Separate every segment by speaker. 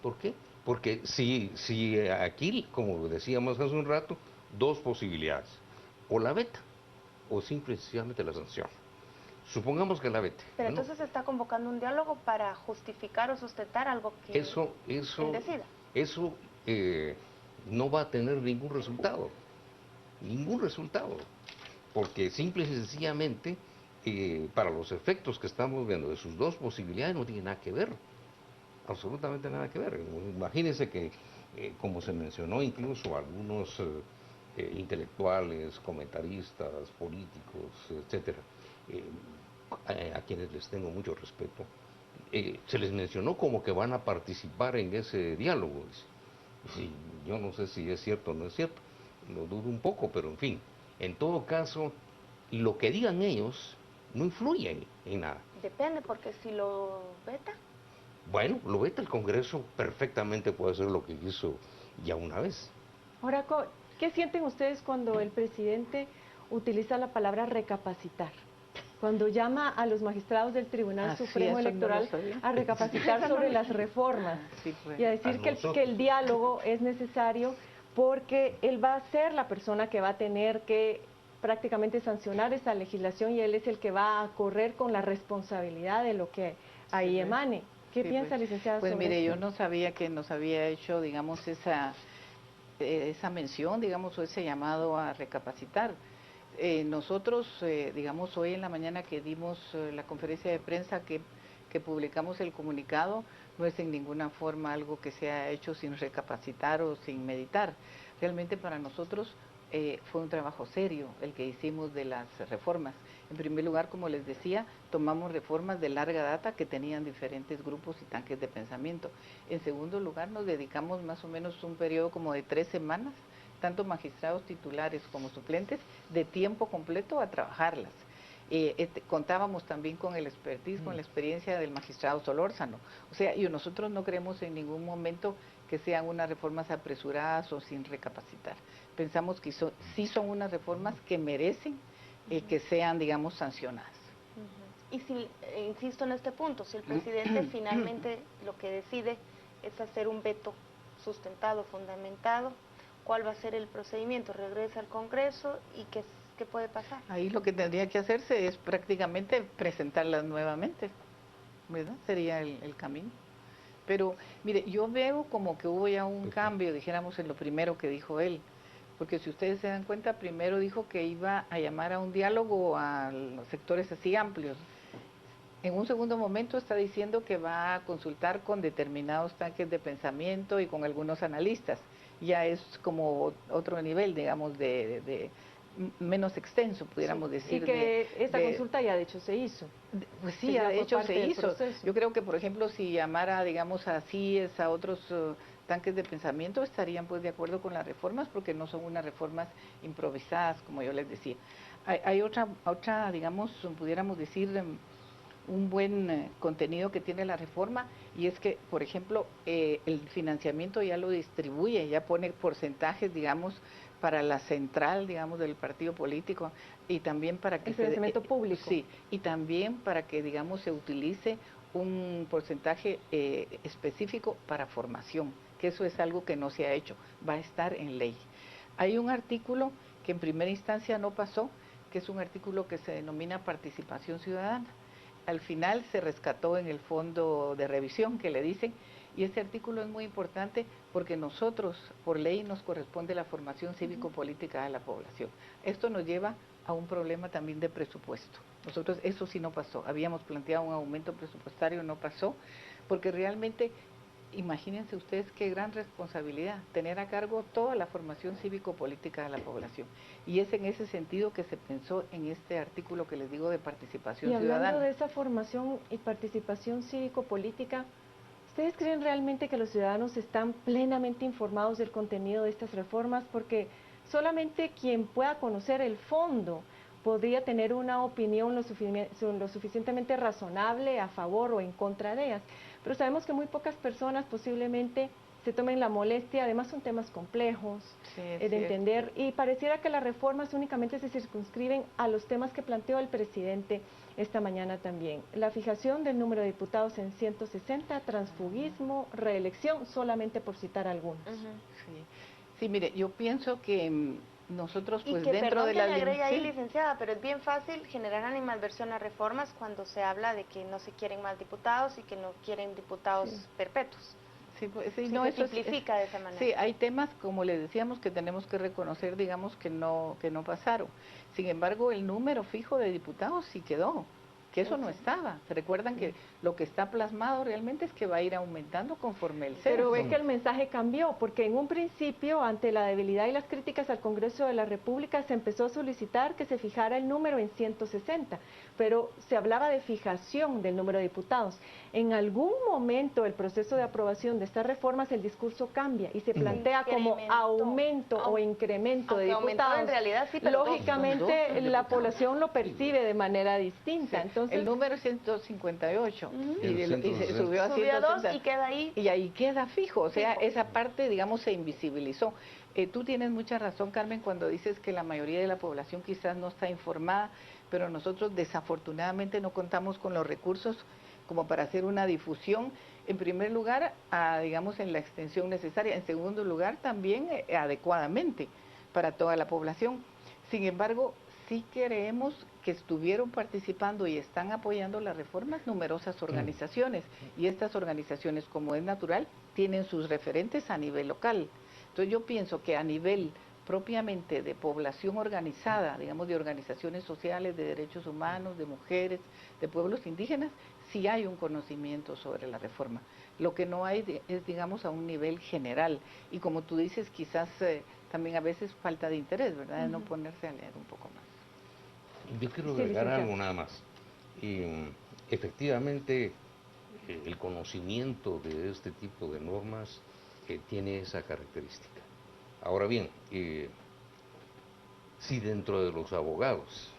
Speaker 1: ¿Por qué? Porque si aquí, como decíamos hace un rato, dos posibilidades. O la veta, o simple y sencillamente la sanción. Supongamos que la vete.
Speaker 2: Pero
Speaker 1: Bueno,
Speaker 2: entonces se está convocando un diálogo para justificar o sustentar algo que
Speaker 1: eso,
Speaker 2: él
Speaker 1: eso,
Speaker 2: decida.
Speaker 1: eso no va a tener ningún resultado, porque simple y sencillamente, para los efectos que estamos viendo de sus dos posibilidades, no tiene nada que ver, absolutamente nada que ver. Imagínense que, como se mencionó incluso algunos intelectuales, comentaristas, políticos, etcétera, eh, a quienes les tengo mucho respeto, se les mencionó como que van a participar en ese diálogo. Y yo no sé si es cierto o no es cierto, lo dudo un poco, pero en fin, en todo caso, lo que digan ellos no influye en nada.
Speaker 2: Depende, porque si lo veta,
Speaker 1: Bueno, lo vete el Congreso, perfectamente puede hacer lo que hizo ya una vez.
Speaker 3: Ahora, ¿qué sienten ustedes cuando el presidente utiliza la palabra recapacitar? Cuando llama a los magistrados del Tribunal
Speaker 4: Sí,
Speaker 3: Supremo
Speaker 4: eso no lo
Speaker 3: Electoral
Speaker 4: sabía.
Speaker 3: a recapacitar sobre las reformas
Speaker 4: Sí, pues.
Speaker 3: y a
Speaker 1: A
Speaker 3: decir que
Speaker 1: nosotros.
Speaker 3: el diálogo es necesario porque él va a ser la persona que va a tener que prácticamente sancionar esta legislación y él es el que va a correr con la responsabilidad de lo que
Speaker 4: Sí,
Speaker 3: ahí
Speaker 4: pues.
Speaker 3: emane. ¿Qué
Speaker 4: Sí,
Speaker 3: piensa,
Speaker 4: pues.
Speaker 3: licenciada,
Speaker 4: Pues
Speaker 3: sobre
Speaker 4: mire,
Speaker 3: esto?
Speaker 4: yo no sabía que nos había hecho, digamos, esa mención, digamos, o ese llamado a recapacitar. Nosotros, digamos, hoy en la mañana que dimos la conferencia de prensa que publicamos el comunicado, no es en ninguna forma algo que se ha hecho sin recapacitar o sin meditar. Realmente para nosotros fue un trabajo serio el que hicimos de las reformas. En primer lugar, como les decía, tomamos reformas de larga data que tenían diferentes grupos y tanques de pensamiento. En segundo lugar, nos dedicamos más o menos un periodo como de 3 semanas, tanto magistrados titulares como suplentes, de tiempo completo a trabajarlas. Contábamos también con el expertise, con la experiencia del magistrado Solórzano. O sea, y nosotros no creemos en ningún momento que sean unas reformas apresuradas o sin recapacitar. Pensamos que sí son unas reformas que merecen que sean, digamos, sancionadas.
Speaker 2: y si, insisto en este punto, si el presidente finalmente lo que decide es hacer un veto sustentado, fundamentado, ¿cuál va a ser el procedimiento? ¿Regresa al Congreso y qué puede pasar?
Speaker 4: Ahí lo que tendría que hacerse es prácticamente presentarlas nuevamente, ¿verdad? Sería el camino. Pero, mire, yo veo como que hubo ya un cambio, dijéramos, en lo primero que dijo él. Porque si ustedes se dan cuenta, primero dijo que iba a llamar a un diálogo a los sectores así amplios. En un segundo momento está diciendo que va a consultar con determinados tanques de pensamiento y con algunos analistas. Ya es como otro nivel, digamos, de menos extenso, pudiéramos decir.
Speaker 3: Y que esta consulta ya de hecho se hizo.
Speaker 4: Pues sí, ya de hecho se hizo.
Speaker 3: Proceso.
Speaker 4: Yo creo que, por ejemplo, si llamara, digamos, así es a otros tanques de pensamiento, estarían pues de acuerdo con las reformas, porque no son unas reformas improvisadas, como yo les decía. Hay otra, digamos, pudiéramos decir, un buen contenido que tiene la reforma, y es que, por ejemplo, el financiamiento ya lo distribuye, ya pone porcentajes, digamos, para la central, digamos, del partido político, y también para que
Speaker 3: el financiamiento público.
Speaker 4: Sí, y también para que, digamos, se utilice un porcentaje específico para formación, que eso es algo que no se ha hecho, va a estar en ley. Hay un artículo que en primera instancia no pasó, que es un artículo que se denomina participación ciudadana. Al final se rescató en el fondo de revisión que le dicen, y este artículo es muy importante porque nosotros, por ley, nos corresponde la formación cívico-política de la población. Esto nos lleva a un problema también de presupuesto. Nosotros eso sí no pasó, habíamos planteado un aumento presupuestario, no pasó, porque realmente imagínense ustedes qué gran responsabilidad tener a cargo toda la formación cívico-política de la población. Y es en ese sentido que se pensó en este artículo que les digo de participación ciudadana.
Speaker 3: Y hablando de esa formación y participación cívico-política, ¿ustedes creen realmente que los ciudadanos están plenamente informados del contenido de estas reformas? Porque solamente quien pueda conocer el fondo podría tener una opinión lo suficientemente razonable a favor o en contra de ellas. Pero sabemos que muy pocas personas posiblemente se tomen la molestia, además son temas complejos de entender, y pareciera que las reformas únicamente se circunscriben a los temas que planteó el presidente. esta mañana también. La fijación del número de diputados en 160, transfugismo, reelección, solamente por citar algunos.
Speaker 4: Sí. Sí, mire, yo pienso que nosotros
Speaker 2: Y
Speaker 4: pues
Speaker 2: que,
Speaker 4: dentro
Speaker 2: perdón
Speaker 4: de
Speaker 2: que
Speaker 4: la...
Speaker 2: me agregue ahí,
Speaker 4: Sí.
Speaker 2: licenciada, pero es bien fácil generar animadversión a reformas cuando se habla de que no se quieren más diputados y que no quieren diputados perpetuos.
Speaker 4: Sí, pues, sí,
Speaker 2: Sí,
Speaker 4: no,
Speaker 2: se
Speaker 4: eso
Speaker 2: simplifica de esa manera.
Speaker 4: Sí, hay temas, como le decíamos, que tenemos que reconocer, digamos, que no pasaron. Sin embargo, el número fijo de diputados sí quedó, que eso no estaba. ¿Se recuerdan que lo que está plasmado realmente es que va a ir aumentando conforme el censo?
Speaker 3: Pero ve que el mensaje cambió, porque en un principio, ante la debilidad y las críticas al Congreso de la República, se empezó a solicitar que se fijara el número en 160, pero se hablaba de fijación del número de diputados. En algún momento del proceso de aprobación de estas reformas, el discurso cambia y se plantea como aumento o incremento de diputados.
Speaker 2: En realidad sí, pero
Speaker 3: lógicamente la población lo percibe de manera distinta.
Speaker 4: Sí,
Speaker 3: Entonces,
Speaker 4: el número es 158 y se
Speaker 2: subió
Speaker 4: a 160.
Speaker 2: 2 y queda ahí.
Speaker 4: Y ahí queda fijo, o sea, esa parte, digamos, se invisibilizó. Tú tienes mucha razón, Carmen, cuando dices que la mayoría de la población quizás no está informada, pero nosotros desafortunadamente no contamos con los recursos como para hacer una difusión, en primer lugar, digamos, en la extensión necesaria, en segundo lugar, también adecuadamente para toda la población. Sin embargo, sí creemos que estuvieron participando y están apoyando las reformas numerosas organizaciones, y estas organizaciones, como es natural, tienen sus referentes a nivel local. Entonces yo pienso que a nivel propiamente de población organizada, digamos, de organizaciones sociales, de derechos humanos, de mujeres, de pueblos indígenas, sí hay un conocimiento sobre la reforma. Lo que no hay es, digamos, a un nivel general. Y como tú dices, quizás también a veces falta de interés, ¿verdad? De no ponerse a leer un poco más.
Speaker 1: Yo quiero agregar algo nada más. Efectivamente, el conocimiento de este tipo de normas tiene esa característica. Ahora bien, si dentro de los abogados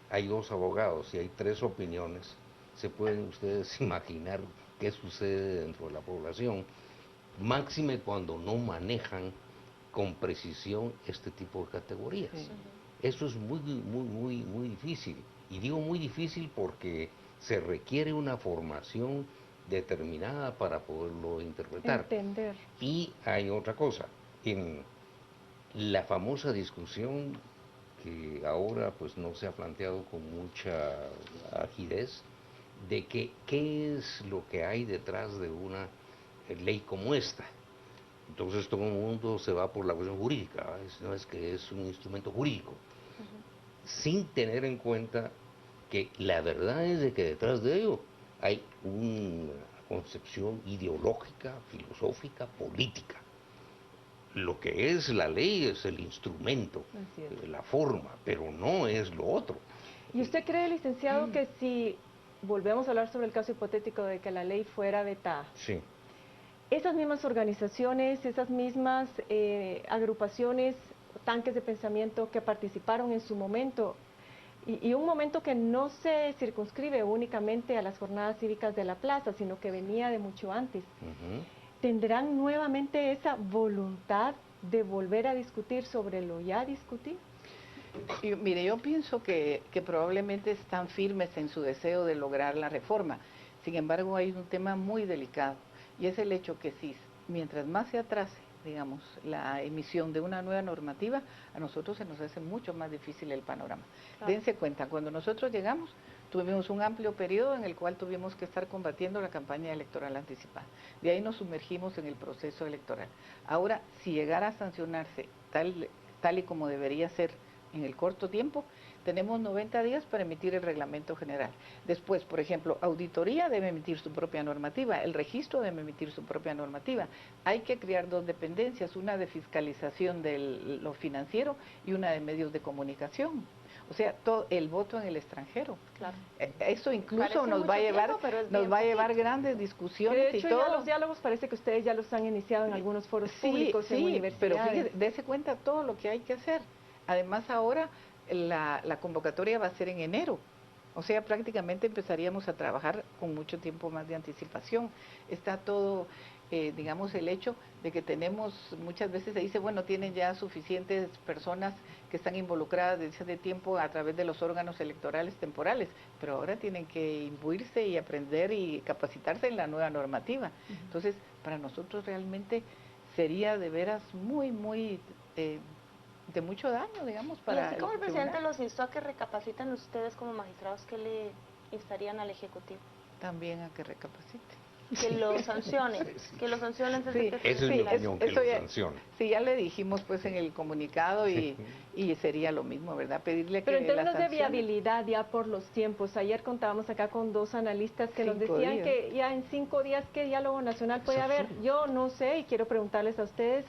Speaker 1: hay 2 abogados y hay 3 opiniones, se pueden ustedes imaginar qué sucede dentro de la población, máxime cuando no manejan con precisión este tipo de categorías. Sí. Eso es muy difícil. Y digo muy difícil porque se requiere una formación determinada para poderlo interpretar.
Speaker 3: Entender.
Speaker 1: Y hay otra cosa, en la famosa discusión que ahora pues no se ha planteado con mucha agilez, de que qué es lo que hay detrás de una ley como esta. Entonces todo el mundo se va por la cuestión jurídica, no es que es un instrumento jurídico, sin tener en cuenta que la verdad es de que detrás de ello hay una concepción ideológica, filosófica, política. Lo que es la ley es el instrumento, la forma, pero no es lo otro.
Speaker 3: ¿Y usted cree, licenciado, que si volvemos a hablar sobre el caso hipotético de que la ley fuera vetada,
Speaker 1: sí,
Speaker 3: esas mismas organizaciones, esas mismas agrupaciones, tanques de pensamiento que participaron en su momento, y un momento que no se circunscribe únicamente a las jornadas cívicas de la plaza, sino que venía de mucho antes, ¿tendrán nuevamente esa voluntad de volver a discutir sobre lo ya discutido?
Speaker 4: Mire, yo pienso que probablemente están firmes en su deseo de lograr la reforma. Sin embargo, hay un tema muy delicado, y es el hecho que si mientras más se atrase, digamos, la emisión de una nueva normativa, a nosotros se nos hace mucho más difícil el panorama. Claro. Dense cuenta, cuando nosotros llegamos, tuvimos un amplio periodo en el cual tuvimos que estar combatiendo la campaña electoral anticipada. De ahí nos sumergimos en el proceso electoral. Ahora, si llegara a sancionarse tal y como debería ser en el corto tiempo, tenemos 90 días para emitir el reglamento general. Después, por ejemplo, auditoría debe emitir su propia normativa, el registro debe emitir su propia normativa. Hay que crear 2 dependencias, una de fiscalización de lo financiero y una de medios de comunicación. O sea, todo el voto en el extranjero. Claro. Eso incluso nos va a llevar grandes discusiones.
Speaker 3: De hecho,
Speaker 4: y todo.
Speaker 3: Ya los diálogos parece que ustedes ya los han iniciado en algunos foros públicos, en universidades.
Speaker 4: Pero fíjese, dése cuenta todo lo que hay que hacer. Además, ahora la convocatoria va a ser en enero. O sea, prácticamente empezaríamos a trabajar con mucho tiempo más de anticipación. Está todo digamos, el hecho de que tenemos, muchas veces se dice, bueno, tienen ya suficientes personas que están involucradas desde hace tiempo a través de los órganos electorales temporales, pero ahora tienen que imbuirse y aprender y capacitarse en la nueva normativa. Entonces, para nosotros realmente sería de veras muy de mucho daño, digamos,
Speaker 2: Y
Speaker 4: para
Speaker 2: así como el presidente
Speaker 4: tribunal.
Speaker 2: los instó a que recapaciten ustedes como magistrados, ¿qué le instarían al Ejecutivo?
Speaker 4: También a que recapacite.
Speaker 2: Que lo sancionen, que lo sancionen desde
Speaker 4: Sí,
Speaker 2: que
Speaker 1: Esa es mi opinión, que
Speaker 4: eso
Speaker 1: lo
Speaker 4: ya-
Speaker 1: sancione.
Speaker 4: sí, ya le dijimos pues en el comunicado y sería lo mismo, ¿verdad? Pedirle
Speaker 3: Pero en
Speaker 4: que la
Speaker 3: términos de
Speaker 4: sancione.
Speaker 3: viabilidad ya por los tiempos, ayer contábamos acá con dos analistas que nos
Speaker 4: 5
Speaker 3: decían
Speaker 4: días.
Speaker 3: que ya en 5 días qué diálogo nacional puede haber.
Speaker 1: absurdo.
Speaker 3: Yo no sé y quiero preguntarles a ustedes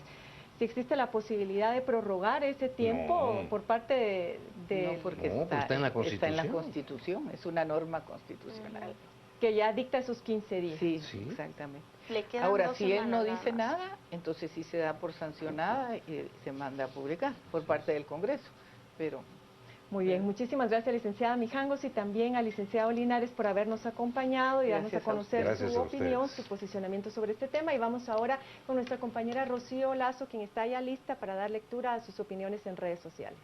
Speaker 3: si existe la posibilidad de prorrogar ese tiempo
Speaker 1: No.
Speaker 3: por parte de
Speaker 4: No, porque
Speaker 1: No, pero está en la Constitución.
Speaker 4: Constitución, es una norma constitucional.
Speaker 3: que ya dicta esos 15 días.
Speaker 4: Sí,
Speaker 1: Sí.
Speaker 4: exactamente.
Speaker 2: Le quedan
Speaker 4: Ahora,
Speaker 2: 2
Speaker 4: si él no
Speaker 2: semanas
Speaker 4: dice
Speaker 2: más.
Speaker 4: nada, entonces sí se da por sancionada y se manda a publicar por parte del Congreso. Pero
Speaker 3: Muy bien, muchísimas gracias licenciada Mijangos y también al licenciado Linares por habernos acompañado y darnos a
Speaker 4: Gracias a
Speaker 3: conocer
Speaker 1: ustedes.
Speaker 3: su
Speaker 1: Gracias a
Speaker 3: opinión,
Speaker 1: ustedes.
Speaker 3: su posicionamiento sobre este tema. Y vamos ahora con nuestra compañera Rocío Lazo, quien está ya lista para dar lectura a sus opiniones en redes sociales.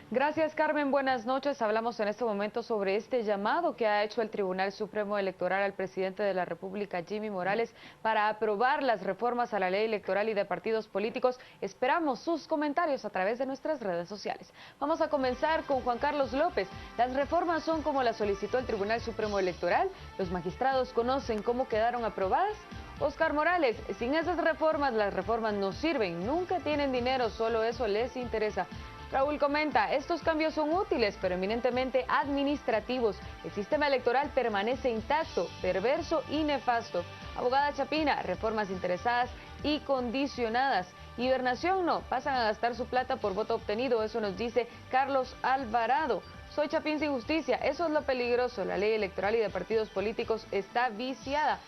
Speaker 5: Gracias, Carmen. Buenas noches. Hablamos en este momento sobre este llamado que ha hecho el Tribunal Supremo Electoral al presidente de la República, Jimmy Morales, para aprobar las reformas a la ley electoral y de partidos políticos. Esperamos sus comentarios a través de nuestras redes sociales. Vamos a comenzar con Juan Carlos López. ¿Las reformas son como las solicitó el Tribunal Supremo Electoral? ¿Los magistrados conocen cómo quedaron aprobadas? Oscar Morales, sin esas reformas, las reformas no sirven, nunca tienen dinero, solo eso les interesa. Raúl comenta, estos cambios son útiles, pero eminentemente administrativos. El sistema electoral permanece intacto, perverso y nefasto. Abogada Chapina, reformas interesadas y condicionadas. Hibernación no, pasan a gastar su plata por voto obtenido, eso nos dice Carlos Alvarado. Soy Chapín sin justicia, eso es lo peligroso, la ley electoral y de partidos políticos está viciada.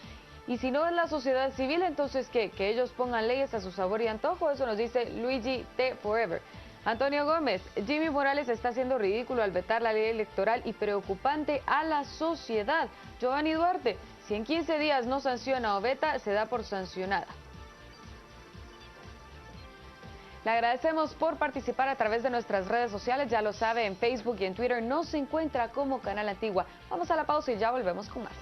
Speaker 5: Y si no es la sociedad civil, entonces ¿qué? Que ellos pongan leyes a su sabor y antojo, eso nos dice Luigi T. Forever. Antonio Gómez, Jimmy Morales está haciendo ridículo al vetar la ley electoral y preocupante a la sociedad. Giovanni Duarte, si en 15 días no sanciona o veta, se da por sancionada. Le agradecemos por participar a través de nuestras redes sociales, ya lo sabe, en Facebook y en Twitter nos encuentra como Canal Antigua. Vamos a la pausa y ya volvemos con más.